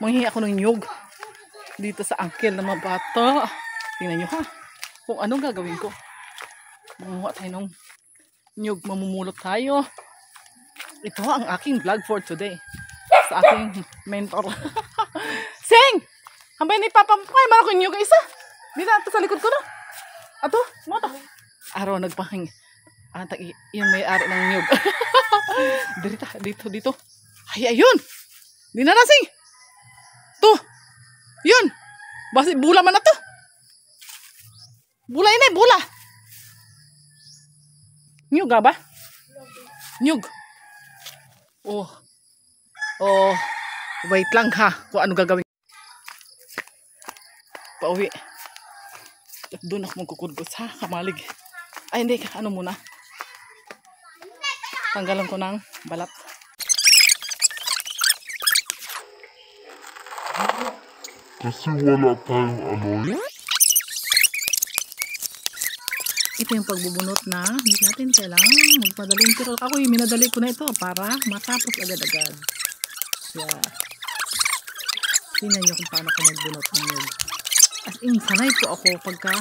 Manghihi ako ng nyug dito sa angkel na mabata. Tingnan nyo ha. Kung anong gagawin ko. Manguha tayo ng nyug. Mamumulot tayo. Ito ang aking vlog for today. Sa aking mentor. Sing! Hambay ni Papa. Ay, man ako nyug isa. Dito ato sa likod ko na. Ato, mo to. Araw nagpahing. Yung may-ari ng nyug. Dito. Ay, ayun! Di na nasing! To! Yun! Basi bula man na to! Bula yun eh, bula! Nyug ba? Nyug! Oh, wait lang ha, kung ano gagawin. Pauwi. At doon ako magkukudkos ha, kamalig. Ay hindi, ano muna. Tanggalan ko ng balat. Kasi wala tayong ano. Ito yung pagbubunot na hindi natin kailangan magpadaling. Pero ako yung minadali ko na ito para matapos agad-agad. Yeah. Tingnan nyo kung paano ko magbunot ng nyug. As in, sanay po ako pagka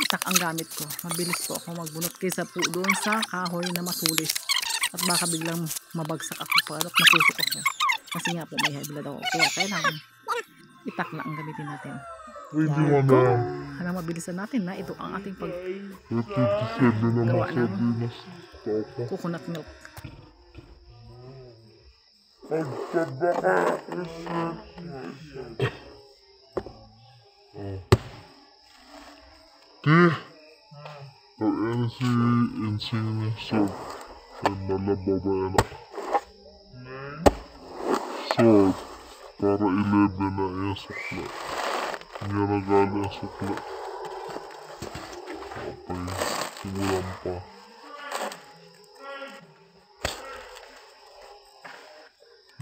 itak ang gamit ko. Mabilis po ako magbunot kaysa po doon sa kahoy na matulis. At baka biglang mabagsak ako para matusok ako. Kasi nga po may high blood ako. Kaya kailangan itak na ang gamitin natin. Hanang mabilisan natin na ito ang ating paggawa ng coconut milk. Ang insinyasyon ay malababa na. Sword, para 11 na yung sukla. Hindi na gali ang sukla. Okay, simulan pa.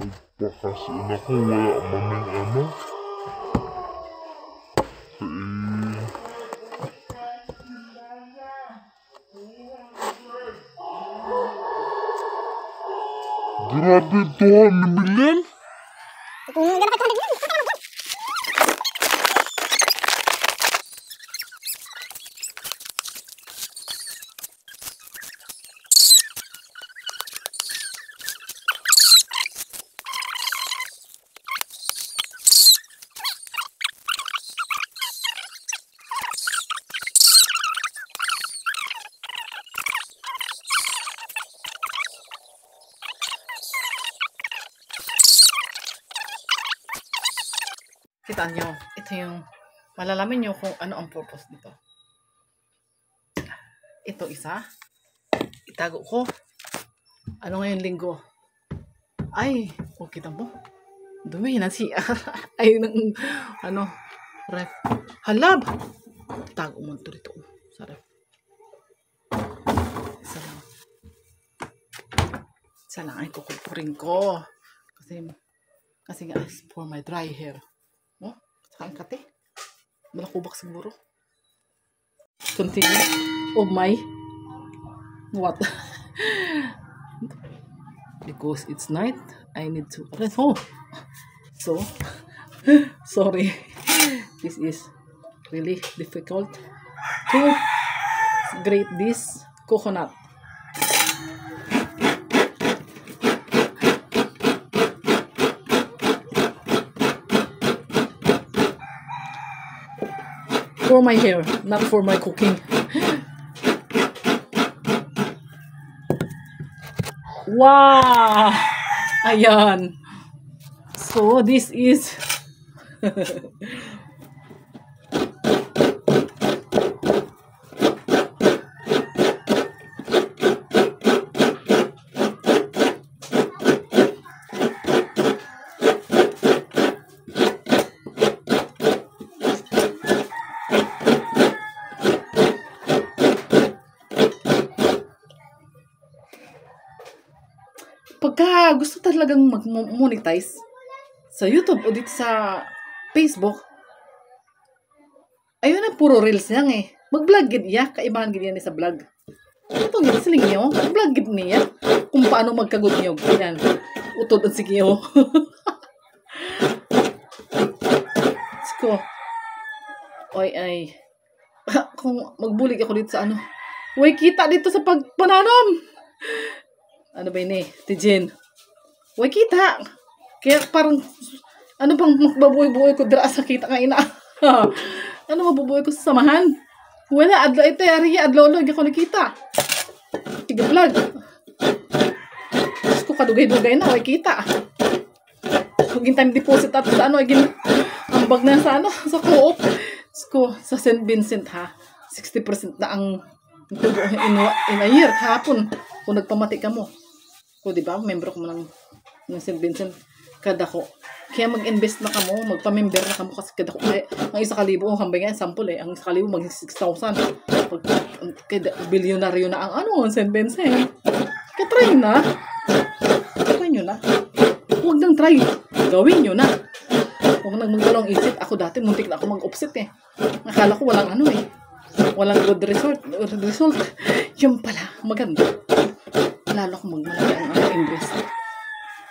Magpakasin ako, wala maming ano. Grabe ito ha, million? Kita nyo, ito yung malalaman nyo kung ano ang purpose nito. Ito isa, itago ko. Ano ngayon linggo? Ay, kita mo? Dumi na siya. Ay, ano, ref. Halab! Tago mo ito dito sa ref. Isa lang ay kukulpurin ko. Kasi nga, for my dry hair. Oh, saan kate? Malakubak siguro. Continue. Oh my. What? Because it's night, I need to rest. Oh. So, sorry. This is really difficult to grate this coconut. For my hair, not for my cooking. Wow! Ayan. So, this is pagka gusto talagang mag-monetize sa YouTube o dito sa Facebook, ayun na puro reels lang eh. Mag-vlog gid iya, kaibahan gid yan sa vlog. Ito gid siling niyo, vlog gid niya kung paano magkagut niyo. Yan. Utod ang sigiyo. ko. Oy, ay. Kung magbulig ako dito sa ano. Uy, kita dito sa pagpananom. Ano ba yun eh? Tijen. Uy, kita. Kaya parang, ano bang mabubuhay ko dira sa kita nga ina? Ano mabubuhay ko sa samahan? Wala, adlo ito, ariya, adlo ako nakita. Tiga vlog. Tapos ko kadugay-dugay na, uy, kita. Kung time deposit at sa ano, ambag na sa ano, sa co-op. Ko sa St. Vincent ha, 60% na ang in a year kahapon kung nagpamati ka mo. Ko di ba, member ko mo ng St. Vincent kada ko. Kaya mag-invest na kamo, magpa-member na kamo kasi kada ko. Ang isa kalibo, hambay nga, sample ang isa kalibo mag 6,000. Pag bilyonaryo na ang ano, St. Vincent. Katry na. Try nyo na. Huwag nang try. Gawin nyo na. Huwag nang magdalawang isip. Ako dati, muntik na ako mag-offset eh. Nakala ko walang ano eh. Walang good result. Yung pala, maganda. Lalo ko magmalaki ang invest.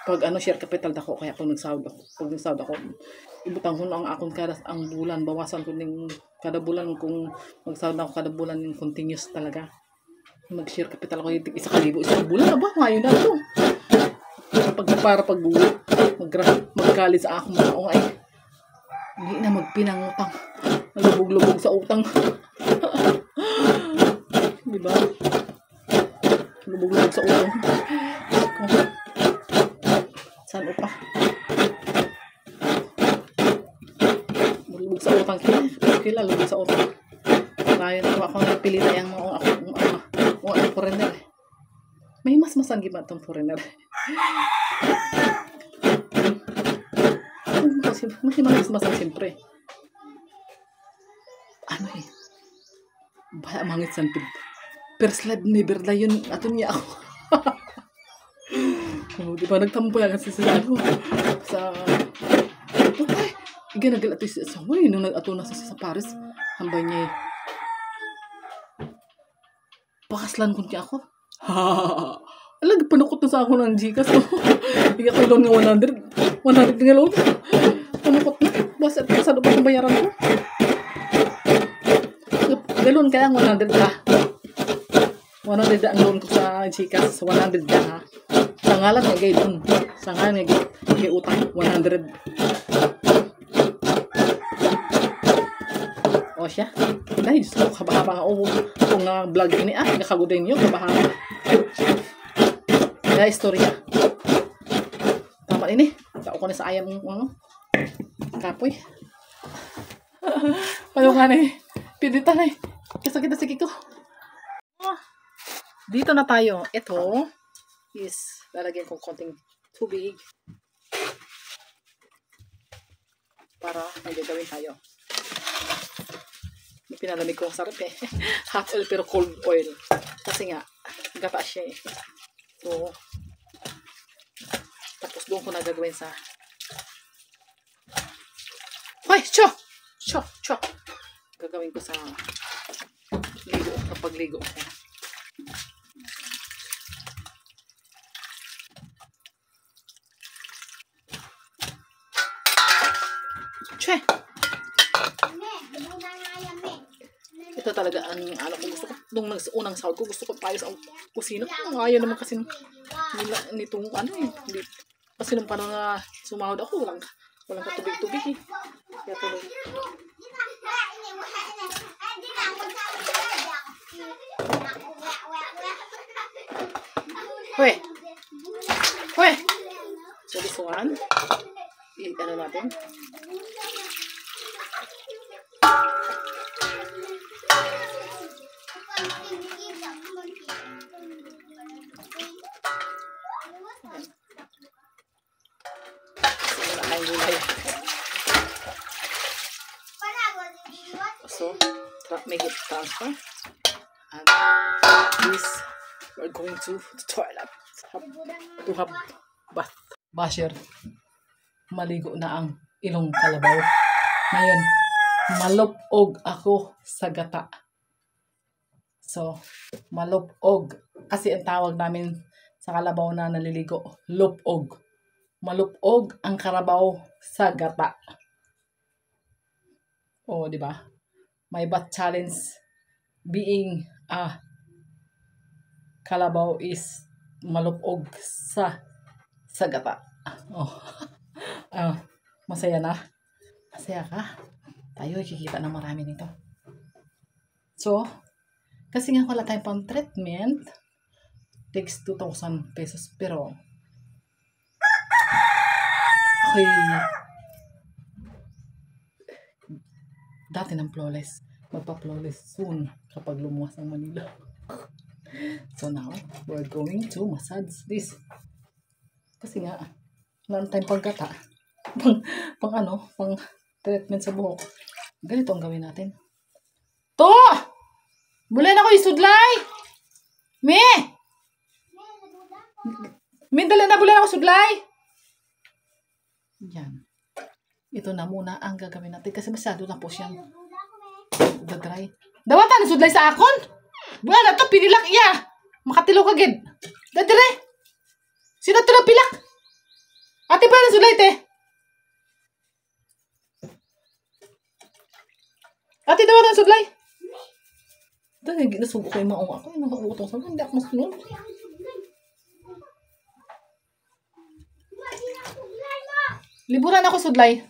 Pag share capital ako, kaya pag nagsahod ako, ibutang ko na ang akong ang bulan. Bawasan ko ng kada bulan kung magsahod ako kada bulan ng continuous talaga. Mag-share capital ako yung isa kalibo. Isang bulan na ba? Ngayon na ito. Para magkali sa akong mga ay hindi na magpinangutang. Nalubog-lubog sa utang. Diba? Lubog-lubog sa utang. Saan pa? Lubog sa utang. Kila lubog sa utang. Kaya na ako napili na yung mga foreigner. May mas-masang giba itong foreigner. Masih malas-masang siyempre. Ano eh. Baya mangit sanpid. First love never na yun. Ato niya ako. Di ba nagtampo yan kasi sa ano. Sa... Ay, iganagal ato sa way. Nung nag-ato na sa Paris. Hambay niya eh. Pakaslan ko niya ako. Alag, panukot na sa ako ng Gcash. Bigyan ko loan nga 100. 100 nga loan. Panukot na. Basta sa doon ang bayaran ko. Galon kaya 100 ka. 100 ang loan ko sa Gcash. 100 ka ha. Sa ngalan nga gay doon. Sa ngalan nga gay utang. 100. O siya. Dahil gusto ko kabahaba nga. Kung vlog ini nakaguday niyo kabahaba. Kaya istorya. Tama ini. Tao ko na sa ayam kapoy. Paano nga na eh. Pidita na eh. Kasi kita sige ko. Dito na tayo. Ito is lalagyan kong konting tubig para may gagawin tayo. May pinalamig ko. Sarap eh. Hot oil pero cold oil. Kasi nga, gata siya eh. So, tapos doon ko na gagawin sa ay, cho! Gagawin ko sa ligo, kapag ligo ko. Che! Ito talaga ang ano ko gusto ko. Nung unang sahod ko, gusto ko tayo sa kusina. Ayaw naman kasi nitong ano eh. Kasi nung paano na sumahod ako, walang katubig-tubig eh. Kaya tuloy. Hoy! So this one, ano natin? So, make it transfer. And this, we're going to the toilet to have bath. Basher, maligo na ang ilong kalabaw. Ngayon, malupog ako sa gata. So, malupog. Kasi ang tawag namin sa kalabaw na naliligo, lupog. Malupog ang karabaw sa gata. O, di ba? My bath challenge being kalabaw is malupog sa gata. Oh. Masaya na. Masaya ka. Tayo kikita ng marami nito. So, kasi nga wala tayong pang treatment, takes 2,000 pesos. Pero, okay, dati ng flawless. Magpa-flawless soon kapag lumuwas ang Manila. So now, we're going to massage this. Kasi nga, wala tayong paggata. pang treatment sa buhok. Ganito ang gawin natin. To! Bulan ako isudlay! Me! Dala na bulan ako sudlay! Yan. Ito na muna ang gagawin natin kasi masyado na po siyang dry. Dawatan, sudlay sa akon! Bulan na ito, pinilak iya! Makatilo ka gid. Dadire! Sino ito na pilak? Ate ba na sudlay te? Ate daw na sudlay? Dahil nasubo ko yung maunga ko. Nakauutong sa hindi ako masunod. Liburan ako sudlay.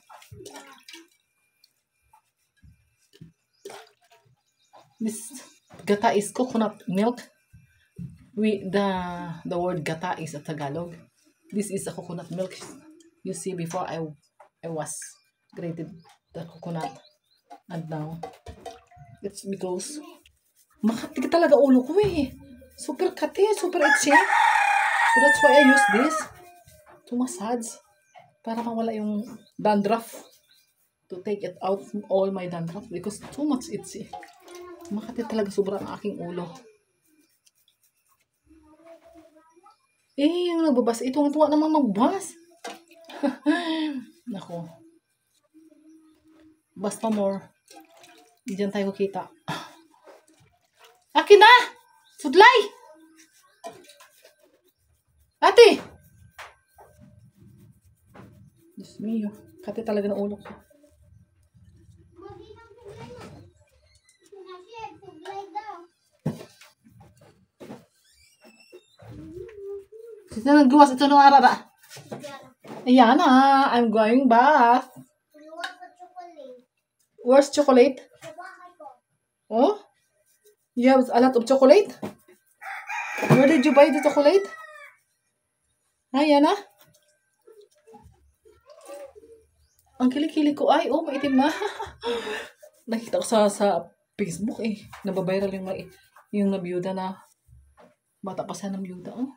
This gata is coconut milk. The word gata is a Tagalog. This is a coconut milk. You see, before I was grated the coconut, and now it's because makati talaga ulo ko eh. Super kati, super itchy. So that's why I use this to massage para mawala yung dandruff, to take it out all my dandruff because too much itchy. Makati talaga sobrang aking ulo. Yung nagbabas, ito nga tuwa naman magbas. Nako. Basta more. Diyan tayo kita. Akin na! Sudlay! Ate! Diyos mio. Kati talaga ng ulo ko. Ito nagluwas. Ito nung arara. Ayan na. I'm going back. Where's chocolate? Oh? You have a lot of chocolate? Where did you buy the chocolate? Ayan na. Ang kilikili ko ay, oh, maitim na. Nakita ko sa Facebook eh. Nababiral yung nabiyuda na bata pa siya ng biyuda. Oh.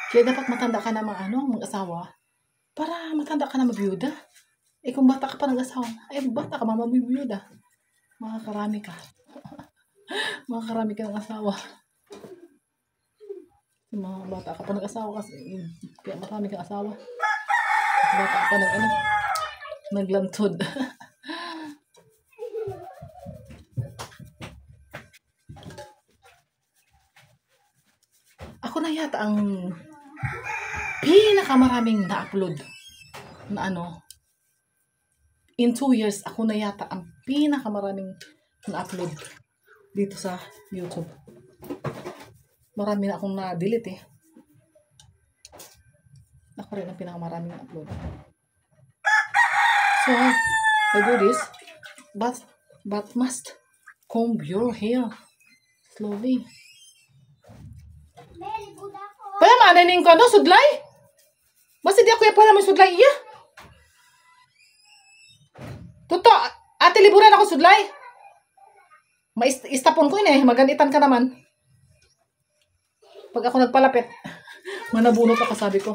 Kaya dapat matanda ka na mag-asawa para matanda ka na mabiyuda. Eh kung bata ka pa nag-asawa, ay bata ka mamabiyuda. Makakarami ka. Makakarami ka ng asawa. Mga bata ka pa nag-asawa kasi kaya marami kang asawa. Bata ka pa naglantod. Ako na yata ang pinakamaraming na-upload na in 2 years, ako na yata ang pinakamaraming na-upload dito sa YouTube. Marami na akong na-delete eh. Ako rin ang pinakamaraming na-upload. So, I do this, but must comb your hair slowly. Pala mananing ko sudlay? Basta di ako yung pala may sudlay iya. Tuto, ate liburan ako sudlay. Istapon ko yun eh, maganitan ka naman. Pag ako nagpalapit, manabunot ako sabi ko.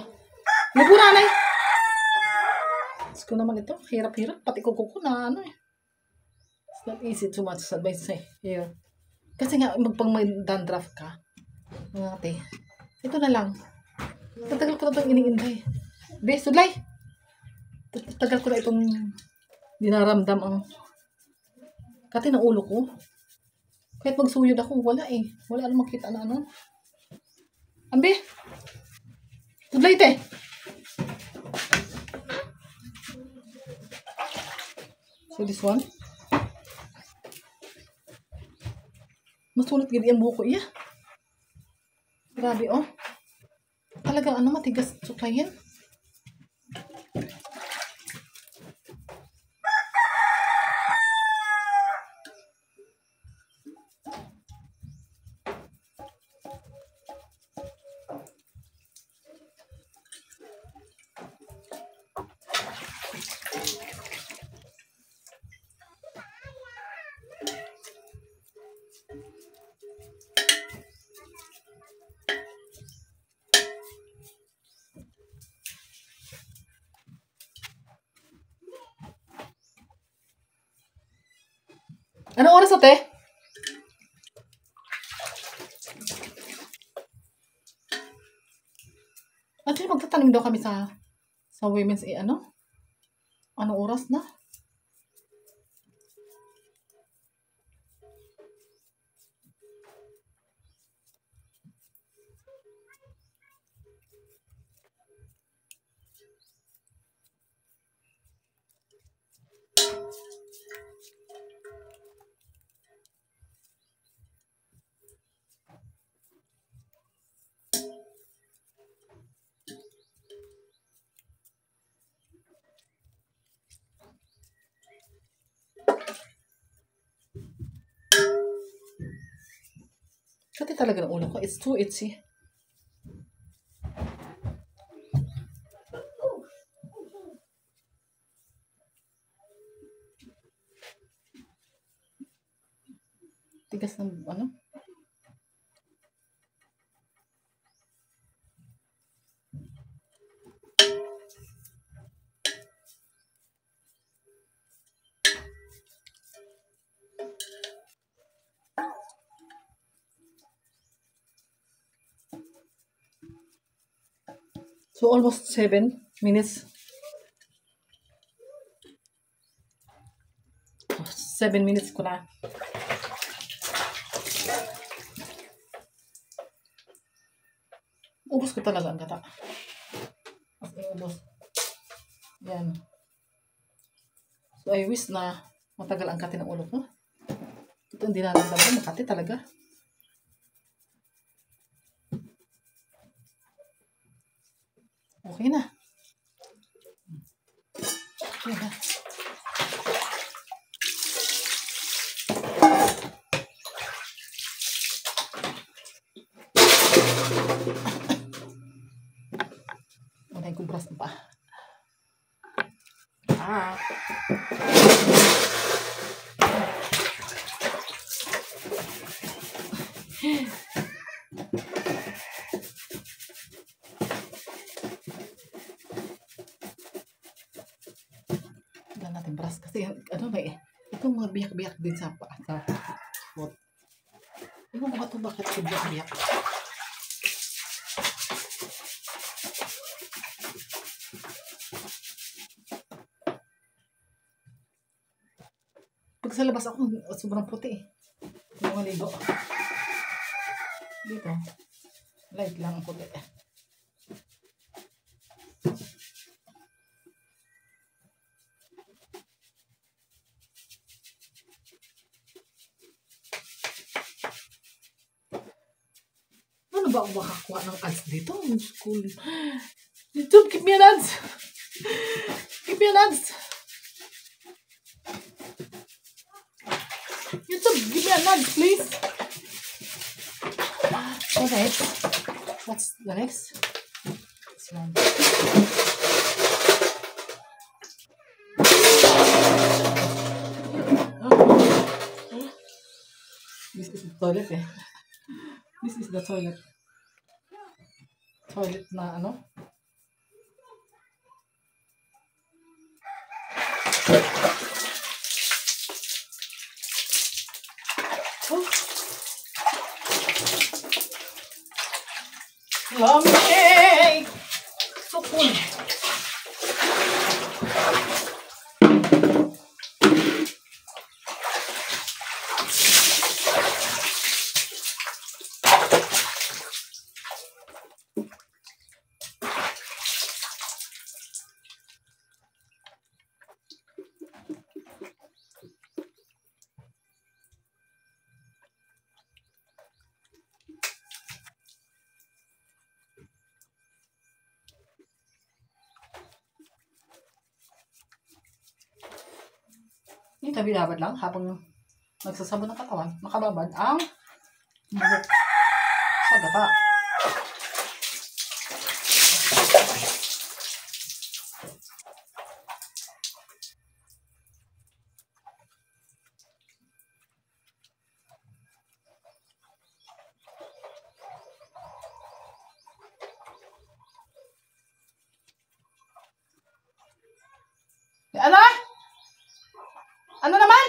Liburan eh. Tapos ko naman ito, hirap-hirap, pati kuko na eh. It's not easy too much advice eh. Yeah. Kasi nga, pag may dandruff ka, mga ate, ito na lang. Tatagal ko na itong iniinday. Be, sudlay. Tatagal ko na itong dinaramdam ang kati ng ulo ko. Kahit magsuyod ako, wala eh. Wala namang makita na Ambe, sudlay te. So this one. Masulit gid ang buko iya. Grabe oh. Talagang ano matigas suklayin. Anong oras ate? Ate, magtatanim daw kami sa women's ano? Anong oras na? Kati talaga ng ulo ko. It's too itchy. Tigas ng ano? So almost 7 minutes. 7 minutes ko na. Ubus ko talaga ang gata. As in, ubus. Yan. So I wish na matagal ang kati ng ulo ko. Ito hindi nararamdaman. Makati talaga. Okay na. Okay na. Unay ko brush pa. Natin brush kasi ano may itong mga biyak-biyak din sa foot. Yung mga ito bakit biyak-biyak? Pag sa labas ako sobrang puti eh. Yung maligo. Dito light lang ang puti eh. Ano ba ako makakuha ng ads dito? School. YouTube, give me an ads. Give me an ads. YouTube, give me an ads, please. So next, what's the next? This one. This is the toilet eh. This is the toilet. Toilet na ano? Oh. Yummy! So cool. Tabi-labad lang habang nagsasabon ng katawan, makababad ang buhok sa gata. Ano? Ano naman?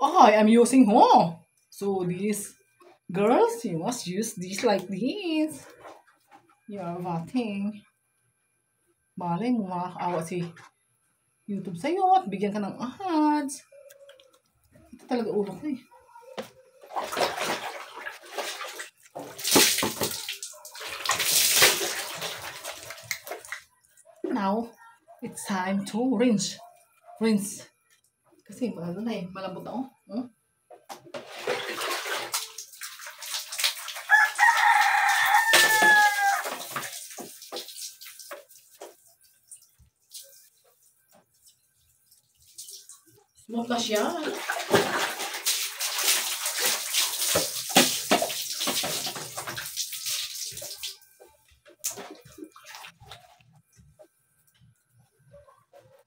Oh, I'm using So these girls, you must use this like this. You're watching. Malay mo makakaawa si YouTube sa'yo at bigyan ka ng ads. Ito talaga ulo ko eh. Now, it's time to rinse. Rinse. Kasi ano na eh, malambot na Smooth na siya.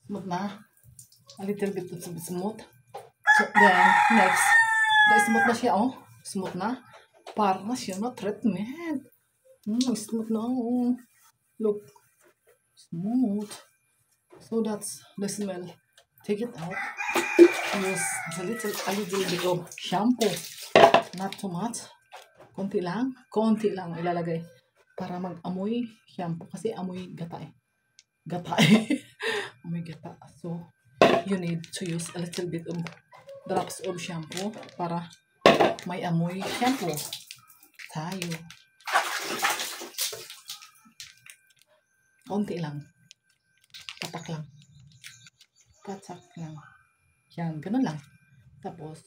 Smooth na. A little bit of smooth. So, then, next. Smooth na siya, Smooth na. Para na siya na treatment. Smooth na, Look. Smooth. So, that's the smell. Take it out. Use a little bit of shampoo. Not too much. Konti lang ilalagay para mag-amoy shampoo kasi amoy gata eh. Amoy gata. So, you need to use a little bit of drops of shampoo para may amoy shampoo tayo. Konti lang. Patak lang. Yan, ganun lang. Tapos,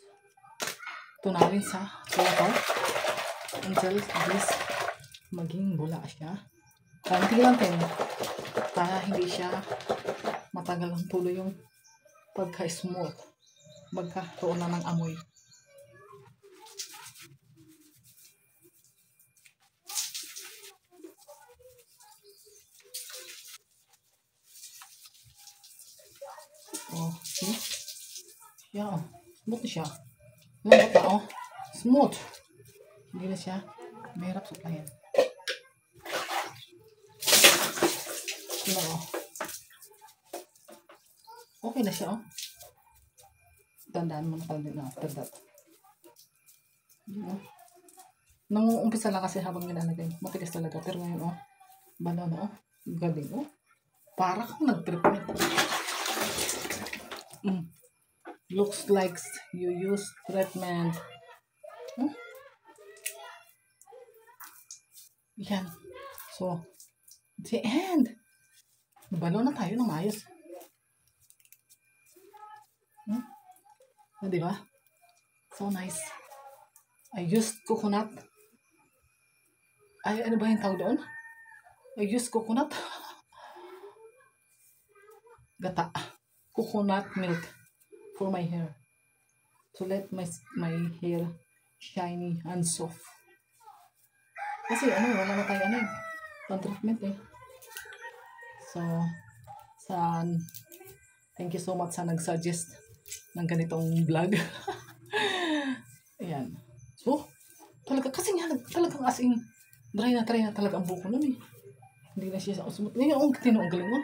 tunawin sa kalabaw until this maging bula siya. Konti lang din. Para hindi siya matagal ang tuloy yung pagka-smooth. Magkakaroon na ng amoy. See? Yeah, smooth na siya. Lambot na, Smooth. Hindi na siya mahirap suplayan. Okay na siya, Tandaan mo na pala na after that. Nanguumpisa lang kasi habang nilalagay. Matigas talaga. Pero ngayon, bala na, galing, Para kang nag-treatment. Looks like you use treatment. Yan. So, the end. Balo na tayo ng ayos. Diba? So nice. I used coconut. Ano ba yung tawag doon? I used coconut. Gata. Coconut milk for my hair. To let my hair shiny and soft. Kasi wala na tayo pang-treatment eh. So, thank you so much sa nag-suggest ng ganitong vlog. Ayan. So, talaga, kasi nga, talagang as in, dry na talaga ang buko nun eh. Hindi na siya smooth. Ngayon, ang galing mo.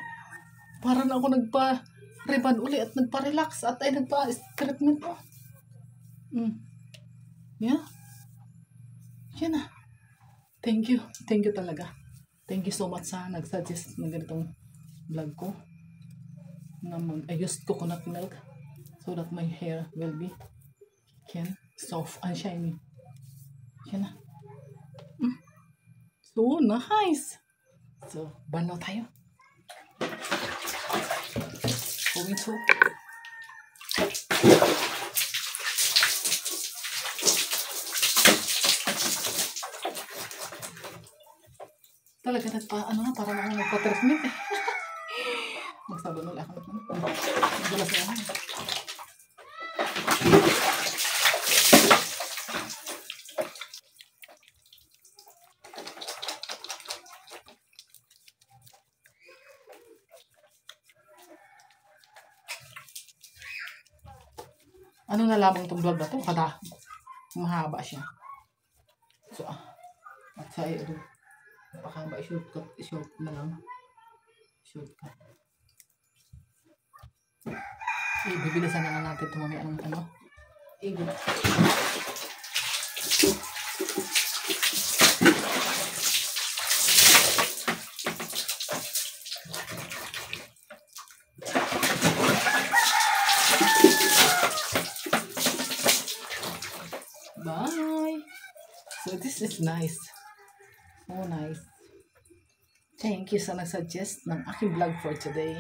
Para na ako nagpa-reband uli at nagpa-relax at ay nagpa-treatment mo. Yeah. Yan na. Thank you talaga. Thank you so much sa nag-suggest ng ganitong vlog ko. I used coconut milk so that my hair will be soft and shiny. Yan na. So nice. So, banlaw tayo. going to. Talaga para na ako nagpa-treatment eh. Magsabon ulit ako. Magulas na ako. Ano na lamang itong vlog na ito? Mahaba siya. So, at sa iyo, napakahaba, short na lang. Shortcut. Bibilisan na lang natin ito mamaya ng ano. Bye! So this is nice. So nice. Thank you sa nag-suggest ng aking vlog for today.